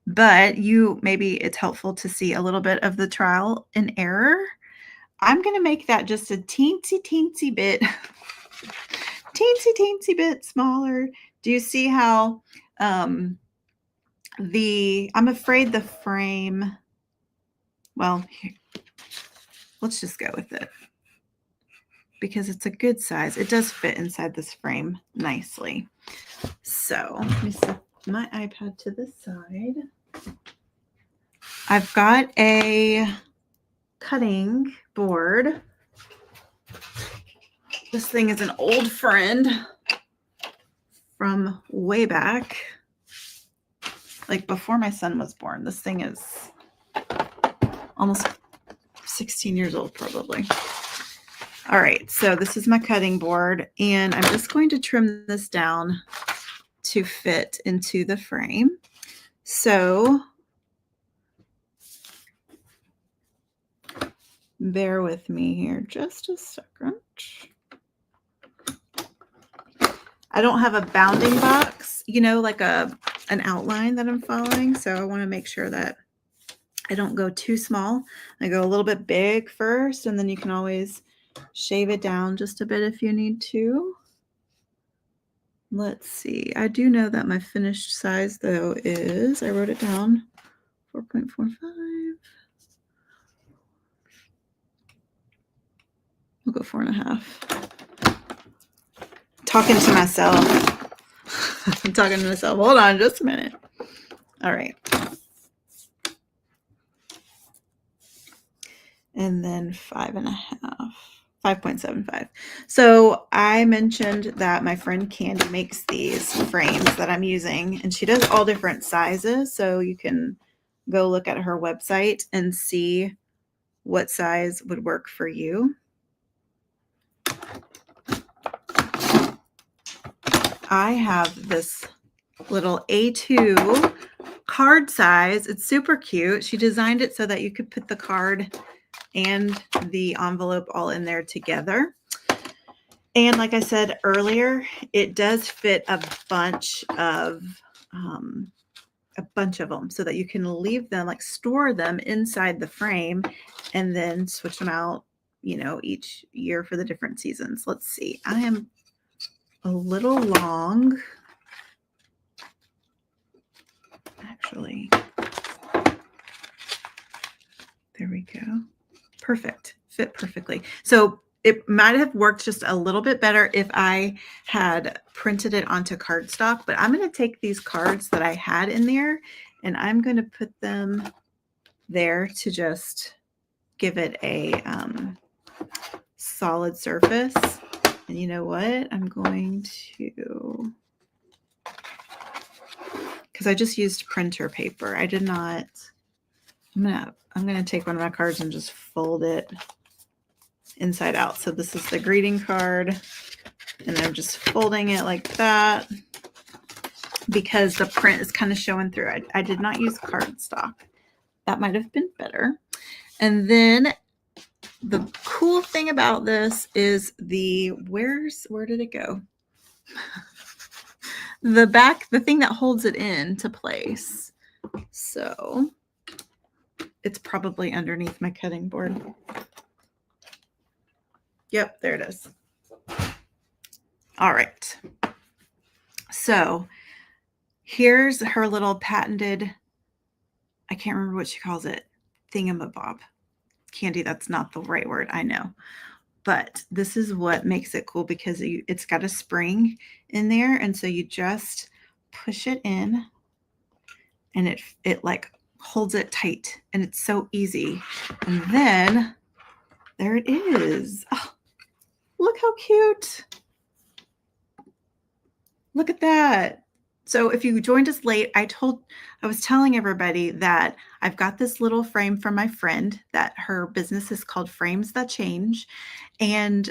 But maybe it's helpful to see a little bit of the trial and error. I'm going to make that just a teensy bit, teensy bit smaller. Do you see how I'm afraid the frame, well, here, let's just go with it because it's a good size. It does fit inside this frame nicely. So let me set my iPad to the side. I've got a cutting board. This thing is an old friend from way back, like before my son was born. This thing is almost 16 years old, probably. All right, so this is my cutting board, and I'm just going to trim this down to fit into the frame. So bear with me here just a second. I don't have a bounding box, like an outline that I'm following. So I want to make sure that I don't go too small. I go a little bit big first, and then you can always shave it down just a bit if you need to. Let's see. I do know that my finished size, though, is, I wrote it down, 4.45. We'll go 4.5. Talking to myself. I'm talking to myself. Hold on just a minute. All right. And then 5.75. So I mentioned that my friend Candy makes these frames that I'm using, and she does all different sizes. So you can go look at her website and see what size would work for you. I have this little A2 card size. It's super cute. She designed it so that you could put the card and the envelope all in there together. And like I said earlier, it does fit a bunch of them so that you can leave them, like store them inside the frame and then switch them out, each year for the different seasons. Let's see. I am a little long. Actually, there we go. Perfect. Fit perfectly. So it might have worked just a little bit better if I had printed it onto cardstock, but I'm going to take these cards that I had in there and I'm going to put them there to just give it a solid surface. And you know what? I'm going to, because I just used printer paper. I did not, I'm going to take one of my cards and just fold it inside out. So this is the greeting card, and I'm just folding it like that because the print is kind of showing through. I did not use cardstock. That might have been better. And then the cool thing about this is where did it go? The back, the thing that holds it into place. So it's probably underneath my cutting board. Yep, there it is. All right. So here's her little patented, I can't remember what she calls it, thingamabob. Candy, that's not the right word, I know. But this is what makes it cool because it's got a spring in there. And so you just push it in and it like holds it tight, and it's so easy. And then there it is. Oh, look how cute. Look at that. So if you joined us late, I was telling everybody that I've got this little frame from my friend that her business is called Frames That Change. And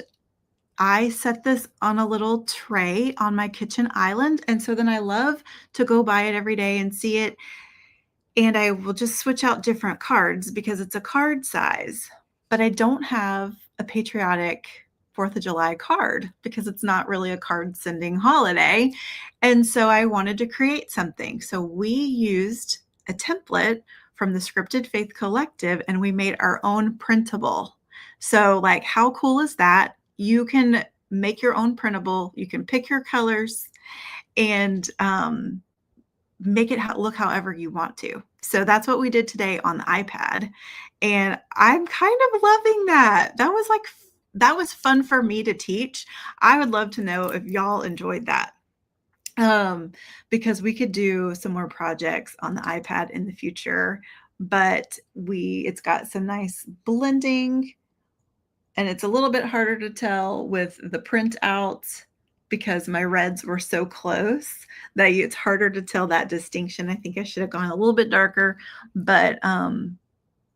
I set this on a little tray on my kitchen island. And so then I love to go by it every day and see it. And I will just switch out different cards because it's a card size. But I don't have a patriotic 4th of July card because it's not really a card sending holiday. And so I wanted to create something. So we used a template from the Scripted Faith Collective and we made our own printable. So like, how cool is that? You can make your own printable. You can pick your colors and make it look however you want to. So that's what we did today on the iPad. And I'm kind of loving that. That was fun for me to teach. I would love to know if y'all enjoyed that. Because we could do some more projects on the iPad in the future, but it's got some nice blending, and it's a little bit harder to tell with the printouts because my reds were so close that it's harder to tell that distinction. I think I should have gone a little bit darker, but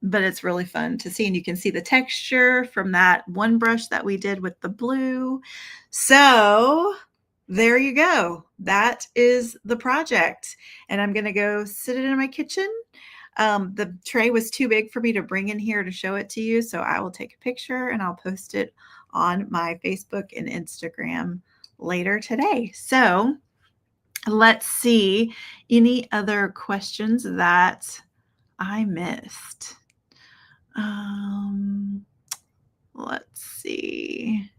it's really fun to see. And you can see the texture from that one brush that we did with the blue. So there you go. That is the project. And I'm going to go sit it in my kitchen. The tray was too big for me to bring in here to show it to you. So I will take a picture and I'll post it on my Facebook and Instagram later today. So let's see any other questions that I missed. Let's see.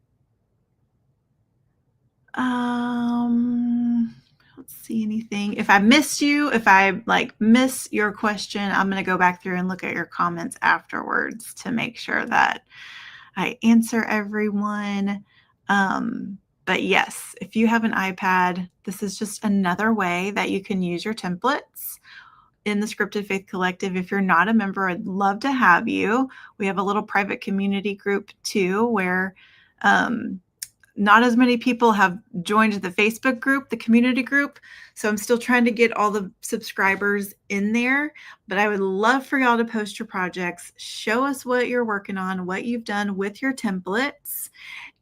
Let's see anything. If I missed you, if I miss your question, I'm going to go back through and look at your comments afterwards to make sure that I answer everyone. But yes, if you have an iPad, this is just another way that you can use your templates in the Scripted Faith Collective. If you're not a member, I'd love to have you. We have a little private community group too, where not as many people have joined the Facebook group, the community group. So I'm still trying to get all the subscribers in there, but I would love for y'all to post your projects, show us what you're working on, what you've done with your templates,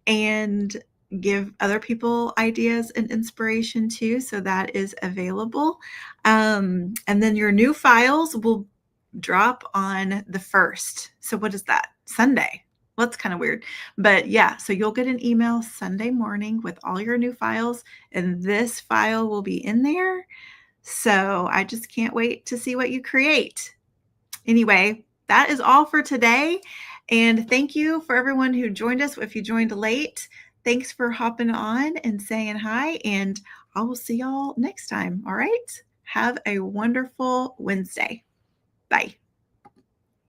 and give other people ideas and inspiration too. So that is available. And then your new files will drop on the 1st. So what is that? Sunday. Well, that's kind of weird, but yeah, so you'll get an email Sunday morning with all your new files, and this file will be in there. So I just can't wait to see what you create. Anyway, that is all for today. And thank you for everyone who joined us. If you joined late, thanks for hopping on and saying hi, and I will see y'all next time. All right. Have a wonderful Wednesday. Bye.